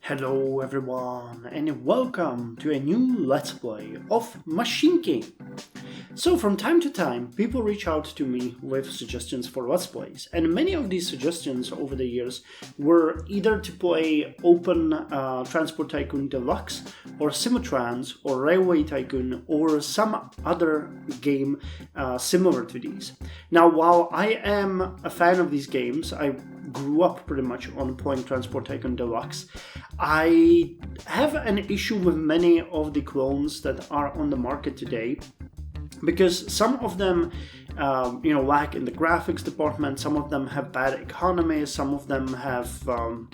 Hello everyone and welcome to a new Let's Play of Mashinky. So from time to time people reach out to me with suggestions for Let's Plays, and many of these suggestions over the years were either to play Open Transport Tycoon Deluxe or Simutrans or Railway Tycoon or some other game similar to these. Now while I am a fan of these games, I grew up pretty much on playing Transport Tycoon Deluxe, I have an issue with many of the clones that are on the market today, because some of them lack in the graphics department, some of them have bad economy, some of them have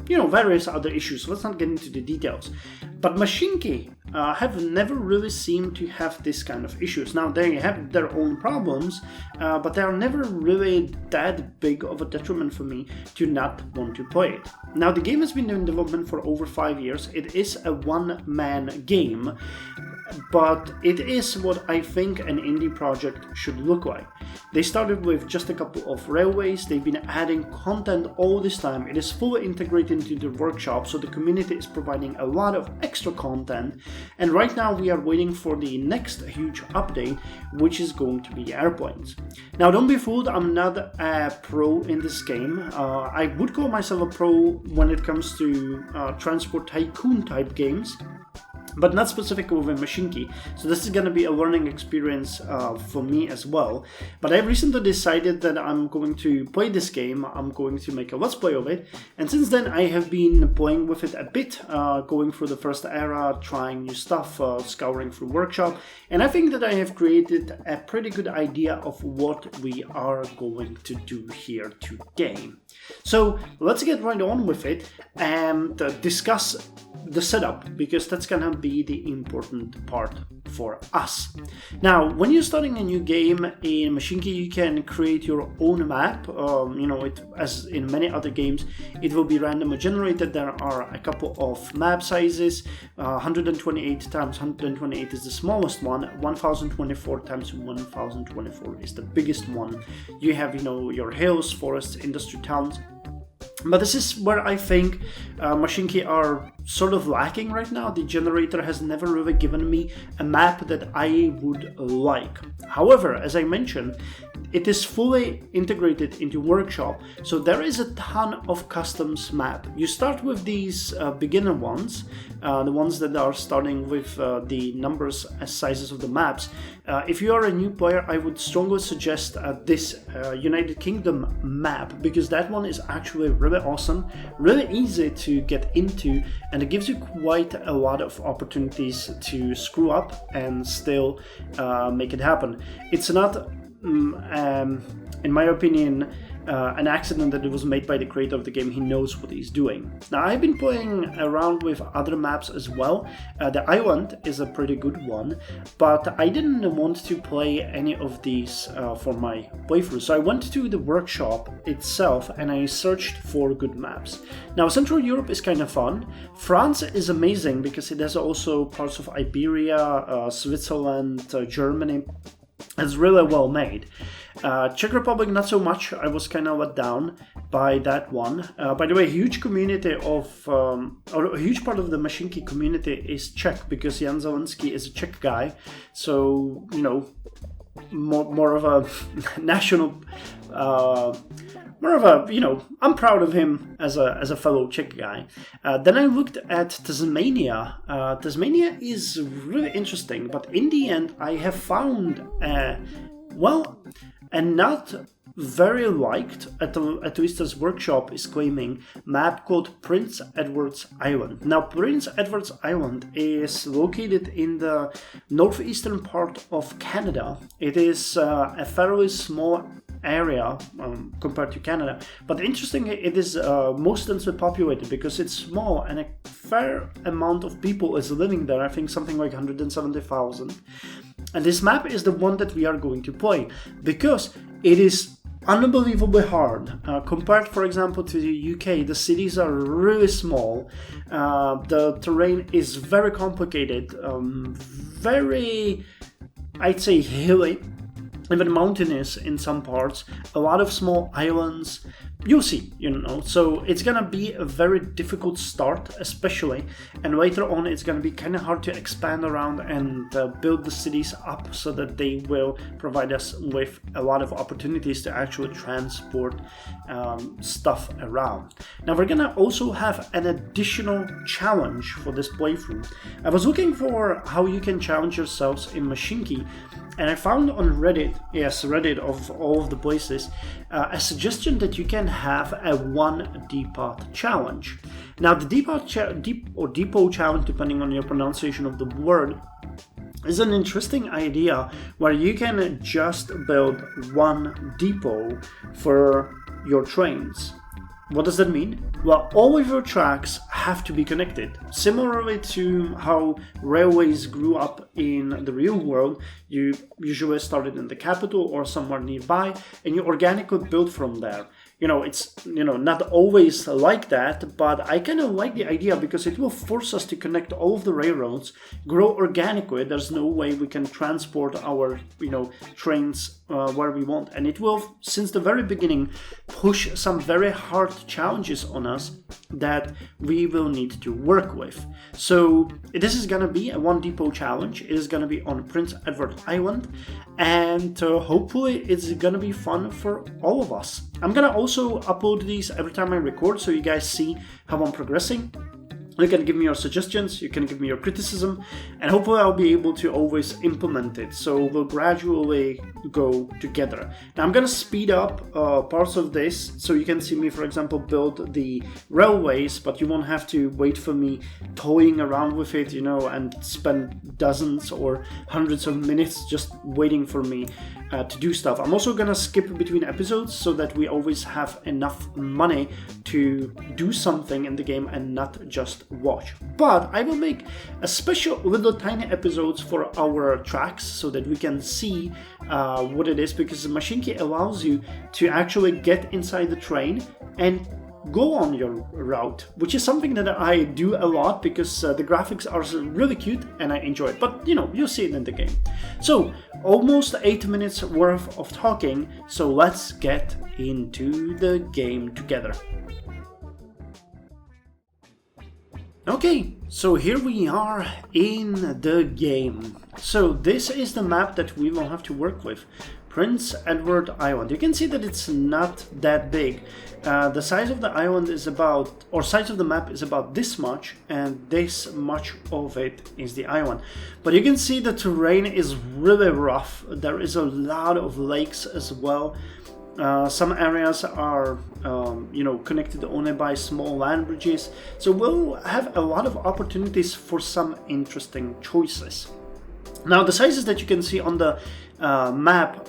various other issues. Let's not get into the details, but Mashinky have never really seemed to have this kind of issues. Now they have their own problems, but they are never really that big of a detriment for me to not want to play it. Now the game has been in development for over 5 years. It is a one-man game, but it is what I think an indie project should look like. They started with just a couple of railways. They've been adding content all this time. It is fully integrated into the workshop, so the community is providing a lot of extra content. And right now we are waiting for the next huge update, which is going to be airplanes. Now don't be fooled, I'm not a pro in this game. I would call myself a pro when it comes to Transport Tycoon type games, but not specifically with Mashinky, so this is going to be a learning experience for me as well. But I recently decided that I'm going to play this game, I'm going to make a Let's Play of it, and since then I have been playing with it a bit, going through the first era, trying new stuff, scouring through workshop, and I think that I have created a pretty good idea of what we are going to do here today. So let's get right on with it and discuss the setup, because that's gonna be the important part for us. Now, when you're starting a new game in Mashinky, you can create your own map. As in many other games, it will be randomly generated. There are a couple of map sizes. 128 times 128 is the smallest one. 1024 times 1024 is the biggest one. You have, your hills, forests, industry towns. But this is where I think Mashinky are sort of lacking right now. The generator has never really given me a map that I would like. However, as I mentioned, it is fully integrated into Workshop, so there is a ton of customs map. You start with these beginner ones, the ones that are starting with the numbers as sizes of the maps. If you are a new player, I would strongly suggest this United Kingdom map, because that one is actually really awesome, really easy to get into, and it gives you quite a lot of opportunities to screw up and still make it happen. It's not, in my opinion, an accident that it was made by the creator of the game. He knows what he's doing. Now, I've been playing around with other maps as well. The island is a pretty good one, but I didn't want to play any of these for my playthrough. So I went to the workshop itself and I searched for good maps. Now, Central Europe is kind of fun. France is amazing because it has also parts of Iberia, Switzerland, Germany. It's really well made. Czech Republic, not so much. I was kind of let down by that one. By the way, a huge community of, or a huge part of the Mashinky community is Czech, because Jan Zeleny is a Czech guy. So, more of a national, I'm proud of him as a fellow Czech guy. Then I looked at Tasmania. Tasmania is really interesting, but in the end I have found a not very liked, at least as Workshop is claiming, map called Prince Edward's Island. Now, Prince Edward's Island is located in the northeastern part of Canada. It is a fairly small area compared to Canada, but interestingly, it is most densely populated because it's small and a fair amount of people is living there. I think something like 170,000. And this map is the one that we are going to play because it is unbelievably hard. Compared, for example, to the UK, the cities are really small. The terrain is very complicated, very, I'd say, hilly. even mountainous in some parts, a lot of small islands. You'll see, so it's gonna be a very difficult start, especially, and later on it's gonna be kind of hard to expand around and build the cities up so that they will provide us with a lot of opportunities to actually transport stuff around. Now we're gonna also have an additional challenge for this playthrough. I was looking for how you can challenge yourselves in Mashinky, and I found on Reddit, yes, Reddit of all of the places, a suggestion that you can have a 1 depot challenge. Now the depot challenge, depending on your pronunciation of the word, is an interesting idea where you can just build 1 depot for your trains. What does that mean? Well, all of your tracks have to be connected. Similarly to how railways grew up in the real world, you usually started in the capital or somewhere nearby, and you organically build from there. It's not always like that, but I kind of like the idea because it will force us to connect all of the railroads, grow organically. There's no way we can transport our trains where we want, and it will, since the very beginning, push some very hard challenges on us that we will need to work with. So this is gonna be a 1 depot challenge. It is gonna be on Prince Edward Island, and hopefully it's gonna be fun for all of us. I'm gonna also upload these every time I record, so you guys see how I'm progressing. You can give me your suggestions, you can give me your criticism, and hopefully I'll be able to always implement it. So we'll gradually go together. Now I'm gonna speed up parts of this, so you can see me, for example, build the railways, but you won't have to wait for me toying around with it, and spend dozens or hundreds of minutes just waiting for me to do stuff. I'm also gonna skip between episodes so that we always have enough money to do something in the game and not just watch. But I will make a special little tiny episodes for our tracks so that we can see what it is, because Mashinky allows you to actually get inside the train and go on your route, which is something that I do a lot because the graphics are really cute and I enjoy it. But you'll see it in the game. So almost 8 minutes worth of talking, so let's get into the game together. Okay, so here we are in the game. So this is the map that we will have to work with. Prince Edward Island. You can see that it's not that big. The size of the island is about, or size of the map is about this much, and this much of it is the island. But you can see the terrain is really rough. There is a lot of lakes as well. Some areas are, connected only by small land bridges. So we'll have a lot of opportunities for some interesting choices. Now, the sizes that you can see on the map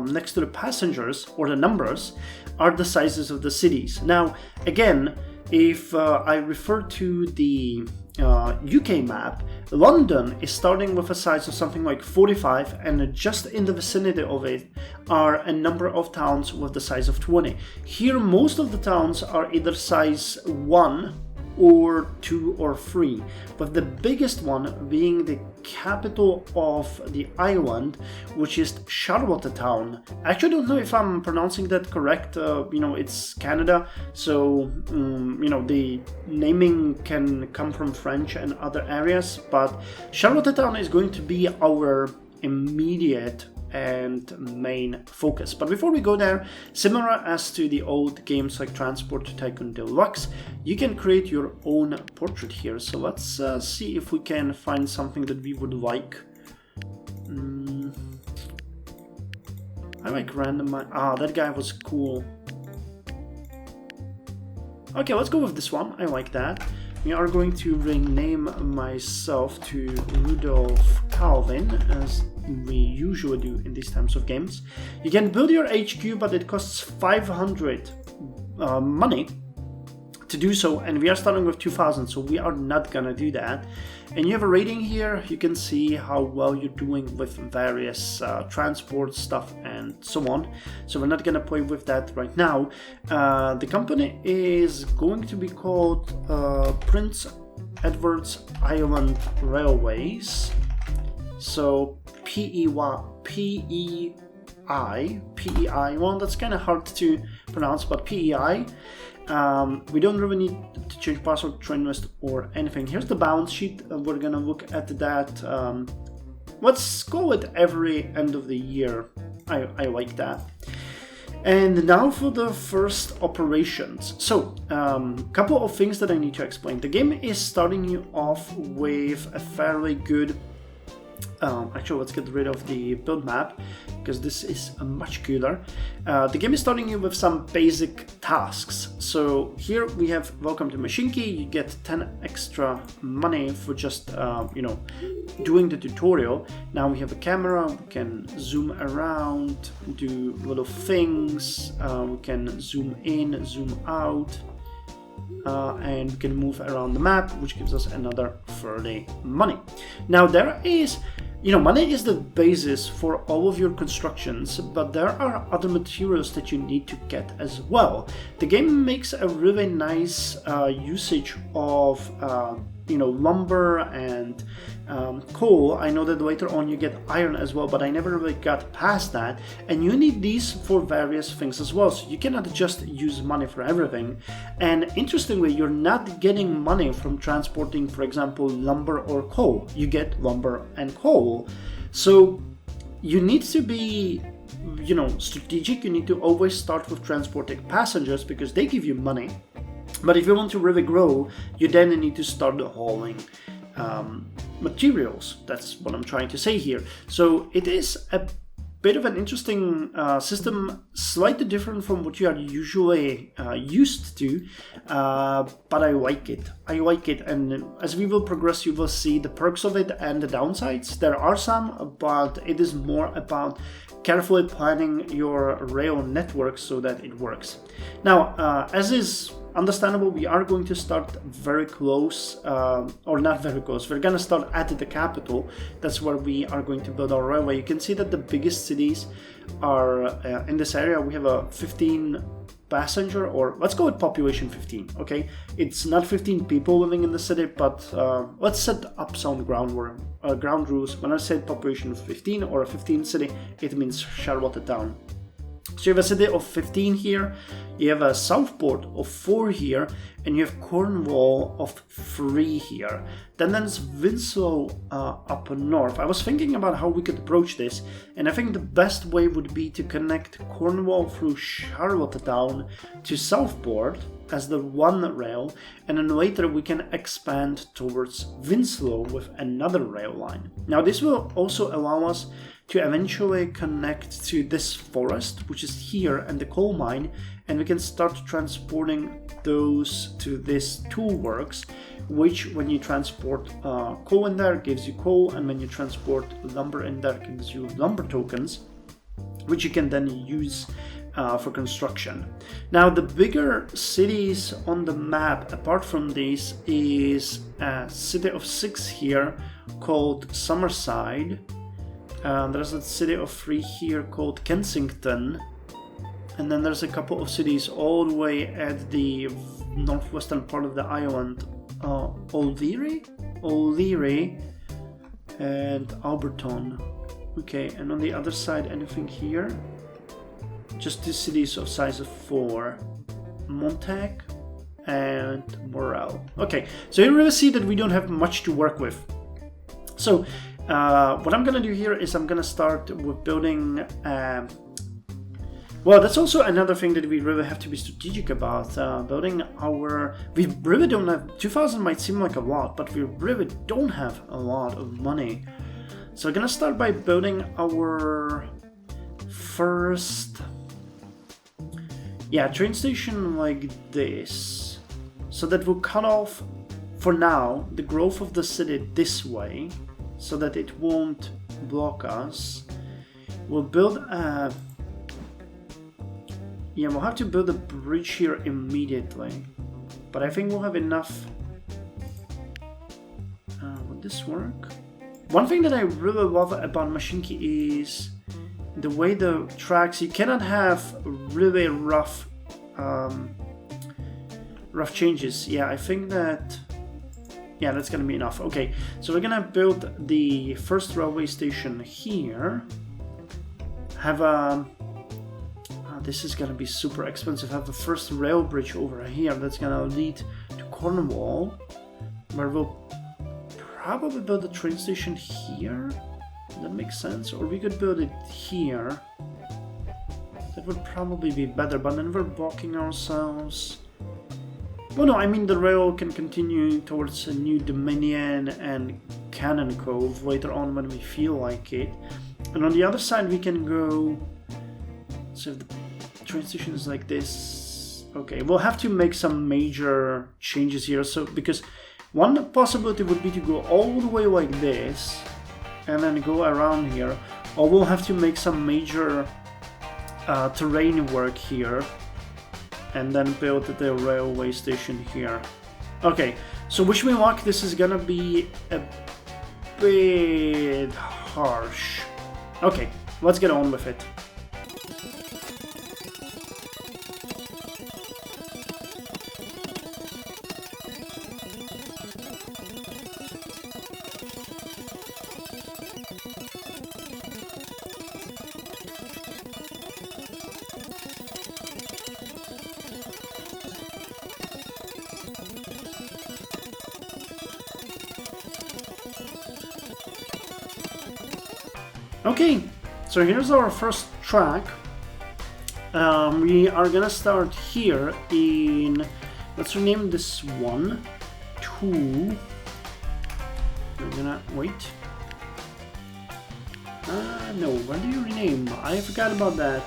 next to the passengers, or the numbers, are the sizes of the cities. Now, again, if I refer to the UK map, London is starting with a size of something like 45, and just in the vicinity of it are a number of towns with the size of 20. Here, most of the towns are either size 1 or 2 or 3, but the biggest one being the capital of the island, which is Charlottetown. I actually don't know if I'm pronouncing that correct. It's Canada, so the naming can come from French and other areas, but Charlottetown is going to be our immediate and main focus. But before we go there, similar as to the old games like Transport Tycoon Deluxe, you can create your own portrait here. So let's see if we can find something that we would like. I like random. That guy was cool. Okay, let's go with this one. I like that. We are going to rename myself to Rudolph Calvin, as we usually do in these types of games. You can build your HQ, but it costs 500 money to do so, and we are starting with 2000, so we are not gonna do that. And you have a rating here. You can see how well you're doing with various transport stuff and so on. So we're not gonna play with that right now. The company is going to be called Prince Edward's Island Railways. So PEI. Well, that's kind of hard to pronounce, but PEI. We don't really need to change password, train list, or anything. Here's the balance sheet. We're gonna look at that. Let's call it every end of the year. I like that. And now for the first operations. So, couple of things that I need to explain. The game is starting you off with a fairly good. Actually, let's get rid of the build map, because this is much cooler. The game is starting you with some basic tasks. So here we have welcome to Mashinky. You get 10 extra money for just doing the tutorial. Now we have a camera. We can zoom around, do little things. We can zoom in, zoom out. And we can move around the map, which gives us another 30 money. Now there is, money is the basis for all of your constructions, but there are other materials that you need to get as well. The game makes a really nice usage of lumber and coal. I know that later on you get iron as well, but I never really got past that. And you need these for various things as well, so you cannot just use money for everything. And interestingly, you're not getting money from transporting, for example, lumber or coal. You get lumber and coal. So you need to be strategic. You need to always start with transporting passengers because they give you money. But if you want to really grow, you then need to start hauling materials. That's what I'm trying to say here. So it is a bit of an interesting system, slightly different from what you are usually used to, but I like it. And as we will progress, you will see the perks of it and the downsides. There are some, but it is more about carefully planning your rail network so that it works. Now, as is understandable, we are going to start very close, or not very close. We're going to start at the capital. That's where we are going to build our railway. You can see that the biggest cities are in this area. We have a 15 passenger, or let's go with population 15, okay? It's not 15 people living in the city, but let's set up some ground rules. When I said population 15 or a 15 city, it means Charlotte town. So you have a city of 15 here, you have a Southport of 4 here, and you have Cornwall of 3 here. Then there's Winslow up north. I was thinking about how we could approach this, and I think the best way would be to connect Cornwall through Charlottetown to Southport as the one rail, and then later we can expand towards Winslow with another rail line. Now this will also allow us to eventually connect to this forest, which is here, and the coal mine, and we can start transporting those to this tool works, which when you transport coal in there gives you coal, and when you transport lumber in there gives you lumber tokens, which you can then use for construction. Now the bigger cities on the map apart from these is a city of 6 here called Summerside. There's a city of 3 here called Kensington, and then there's a couple of cities all the way at the northwestern part of the island, O'Leary and Alberton. Okay, and on the other side, anything here? Just 2 cities of size of 4, Montag and Morel. Okay, so you really see that we don't have much to work with. So what I'm gonna do here is I'm gonna start with building. Well, that's also another thing that we really have to be strategic about. Building our. We really don't have. 2,000 might seem like a lot, but we really don't have a lot of money. So we're gonna start by building our first. Train station like this, so that we'll cut off, for now, the growth of the city this way, so that it won't block us. We'll build a... we'll have to build a bridge here immediately, but I think we'll have enough. Would this work? One thing that I really love about Mashinky is the way the tracks, you cannot have really rough changes. I think that that's gonna be enough. Okay, so we're gonna build the first railway station here. have a this is gonna be super expensive. Have the first rail bridge over here that's gonna lead to Cornwall, where we'll probably build a train station here. That makes sense. Or we could build it here. That would probably be better, but then we're blocking ourselves. Well, no, I mean the rail can continue towards a New Dominion and Cannon Cove later on when we feel like it. And on the other side we can go... So if the train station is like this... Okay, we'll have to make some major changes here. So because one possibility would be to go all the way like this and then go around here. Or we'll have to make some major terrain work here and then build the railway station here. Okay, so wish me luck. This is gonna be a bit harsh. Okay, let's get on with it. Okay, so here's our first track. We are gonna start here in, let's rename this one to, we're gonna, wait. No, what do you rename? I forgot about that.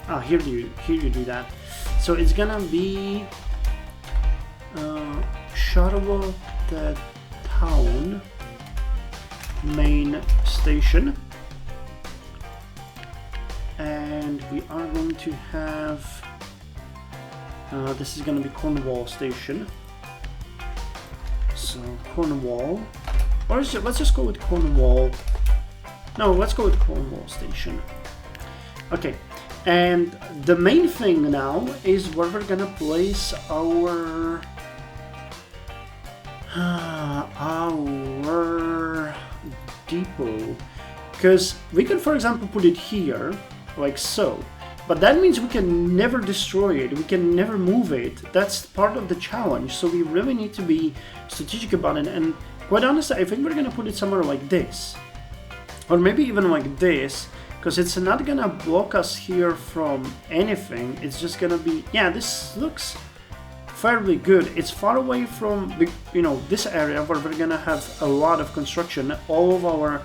Ah, here you do that. So it's gonna be Charlotte Town main station, and we are going to have this is going to be Cornwall station. So Cornwall, or let's just go with Cornwall. No, let's go with Cornwall station. Okay, and the main thing now is where we're gonna place our depot, because we can, for example, put it here like so, but that means we can never destroy it, we can never move it. That's part of the challenge, so we really need to be strategic about it. And quite honestly, I think we're gonna put it somewhere like this, or maybe even like this, because it's not gonna block us here from anything. It's just gonna be, yeah, this looks fairly good. It's far away from, you know, this area where we're gonna have a lot of construction. All of our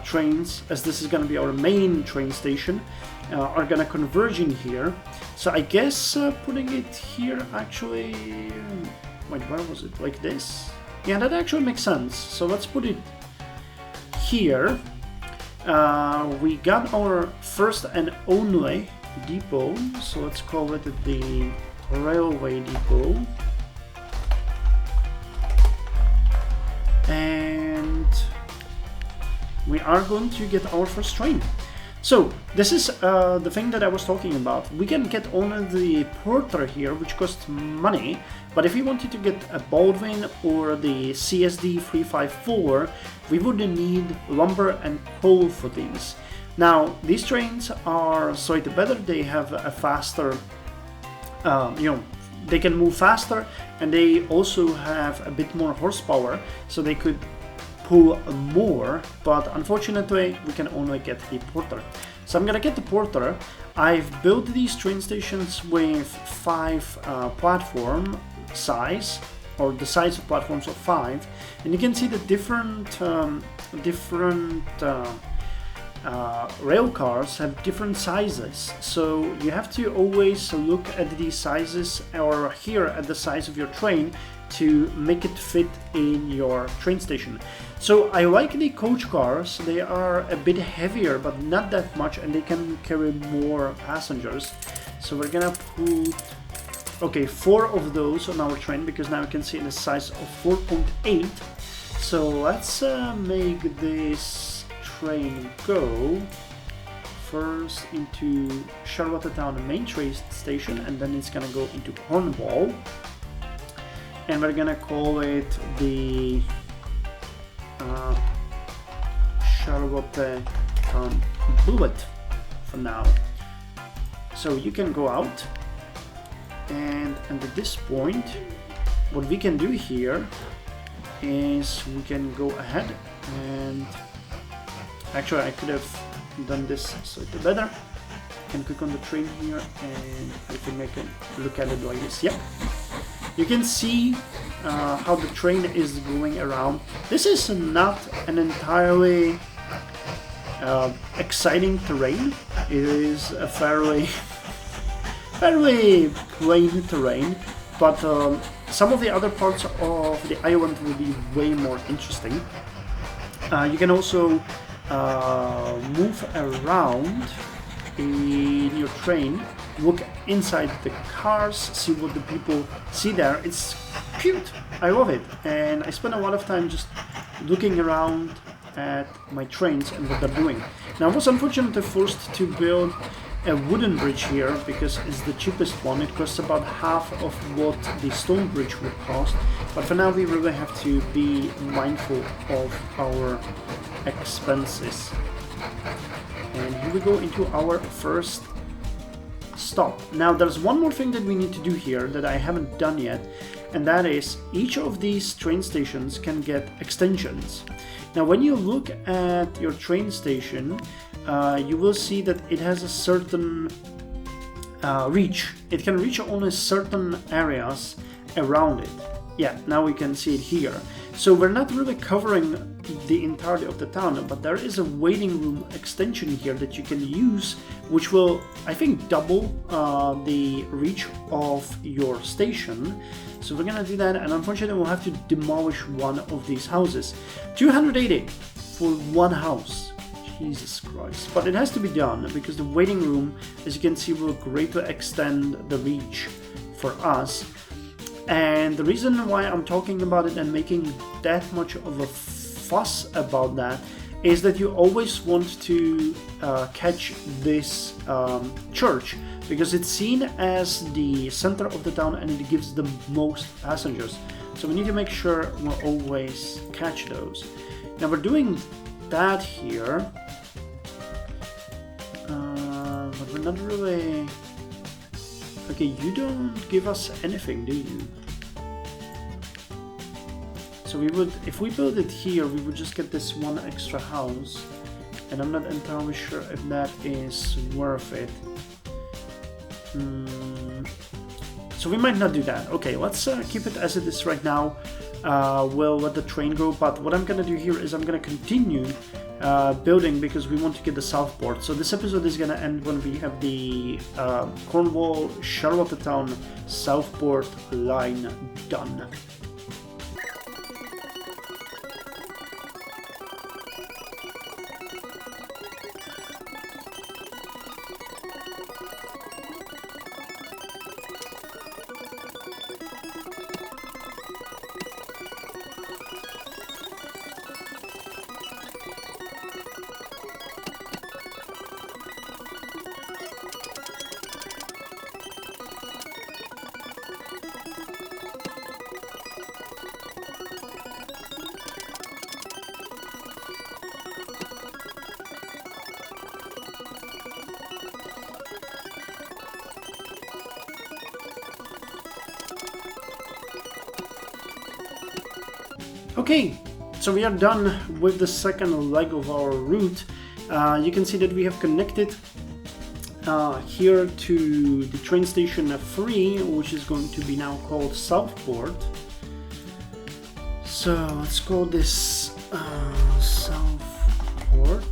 trains, as this is gonna be our main train station, are gonna converge in here. So I guess putting it here actually, wait, where was it? Like this? Yeah, that actually makes sense. So let's put it here. We got our first and only depot, so let's call it the railway depot, and we are going to get our first train. So this is the thing that I was talking about. We can get only the porter here, which costs money, but if we wanted to get a Baldwin or the CSD 354, we would need lumber and coal for these. Now these trains are slightly better. They have a faster you know, they can move faster, and they also have a bit more horsepower, so they could pull more, but unfortunately we can only get the porter. So I'm gonna get the porter. I've built these train stations with 5 platform size, or the size of platforms of 5, and you can see the different rail cars have different sizes, so you have to always look at these sizes, or here at the size of your train, to make it fit in your train station. So I like the coach cars. They are a bit heavier, but not that much, and they can carry more passengers. So we're gonna put, okay, 4 of those on our train, because now you can see the size of 4.8. So let's make this train go first into Charlottetown main train station, and then it's gonna go into Cornwall, and we're gonna call it the Charlottetown bullet for now. So you can go out, and at this point what we can do here is we can go ahead and actually I could have done this slightly better. I can click on the train here and I think I can look at it like this. Yep. You can see how the train is going around. This is not an entirely exciting terrain. It is a fairly plain terrain, but some of the other parts of the island will be way more interesting. You can also move around in your train, look inside the cars, see what the people see there. It's cute. I love it, and I spend a lot of time just looking around at my trains and what they're doing. Now I was unfortunately forced to build a wooden bridge here because it's the cheapest one. It costs about half of what the stone bridge would cost, but for now we really have to be mindful of our expenses. And here we go into our first stop. Now there's one more thing that we need to do here that I haven't done yet, and that is each of these train stations can get extensions. Now when you look at your train station, you will see that it has a certain reach. It can reach only certain areas around it. Yeah, now we can see it here. So we're not really covering the entirety of the town, but there is a waiting room extension here that you can use, which will, I think, double the reach of your station. So we're gonna do that, and unfortunately we'll have to demolish one of these houses. 280 for one house. Jesus Christ. But it has to be done because the waiting room, as you can see, will greatly extend the reach for us. And the reason why I'm talking about it and making that much of a fuss about that is that you always want to catch this church because it's seen as the center of the town and it gives the most passengers. So we need to make sure we'll always catch those. Now we're doing that here, but we're not really... Okay, you don't give us anything, do you? So we would, if we build it here, we would just get this one extra house, and I'm not entirely sure if that is worth it. So we might not do that. Okay, let's keep it as it is right now. We'll let the train go, but what I'm gonna do here is I'm gonna continue building because we want to get the Southport. So this episode is gonna end when we have the Cornwall Charlottetown Southport line done. Okay, so we are done with the second leg of our route. You can see that we have connected here to the train station 3, which is going to be now called Southport. So let's call this Southport.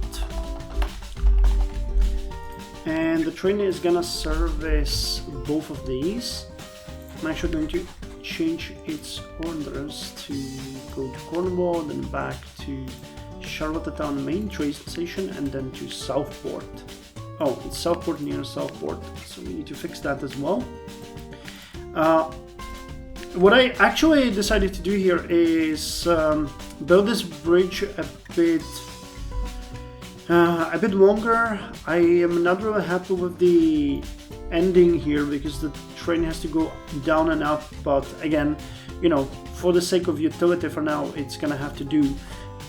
And the train is gonna service both of these. I'm actually going to change its orders to go to Cornwall, then back to Charlottetown main train station, and then to Southport. Oh, it's Southport near Southport, so we need to fix that as well. What I actually decided to do here is build this bridge a bit longer. I am not really happy with the ending here because the train has to go down and up, but again, you know, for the sake of utility for now, it's gonna have to do.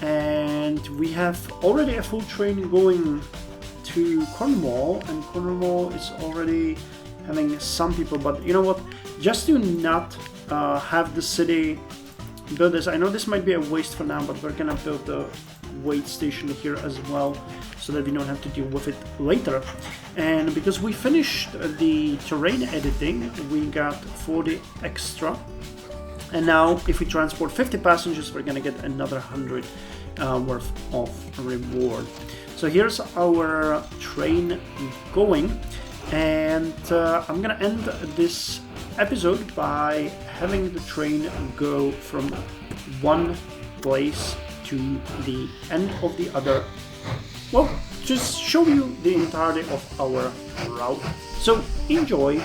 And we have already a full train going to Cornwall, and Cornwall is already having some people, but you know what, just to not have the city build this, I know this might be a waste for now, but we're gonna build the wait station here as well so that we don't have to deal with it later. And because we finished the terrain editing, we got 40 extra, and now if we transport 50 passengers, we're gonna get another 100 worth of reward. So here's our train going, and I'm gonna end this episode by having the train go from one place to the end of the other. Well, just show you the entirety of our route. So enjoy.